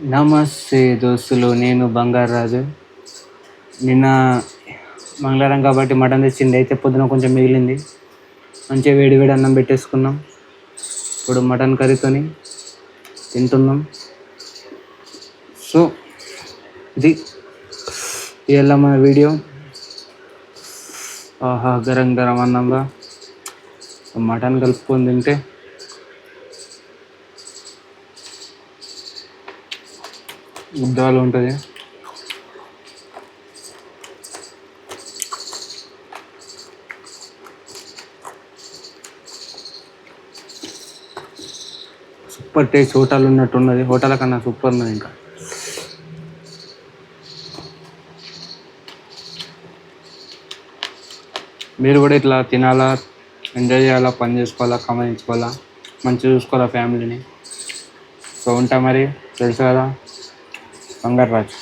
నమస్తే దోస్తులు, నేను బంగారు రాజు. నిన్న మంగళవారం కాబట్టి మటన్ తెచ్చింది. అయితే పొద్దున కొంచెం మిగిలింది. మంచిగా వేడి వేడి అన్నం పెట్టేసుకున్నాం. ఇప్పుడు మటన్ కర్రీతోని తింటున్నాం. సో ఇది ఇవాళ మన వీడియో. ఆహా, గరం గరం అన్నంగా మటన్ కలుపుకొని తింటే ఉద్దాలు ఉంటుంది. సూపర్ టేస్ట్, హోటల్ ఉన్నట్టున్నది. హోటల్ కన్నా సూపర్ ఉన్నది. ఇంకా మీరు కూడా ఇట్లా తినాలా, ఎంజాయ్ చేయాలా, పని చేసుకోవాలా, కమాయించుకోవాలా, మంచిగా చూసుకోవాలా ఫ్యామిలీని. సో ఉంటా మరి, తెలుసు కదా, బంగారు రాజు.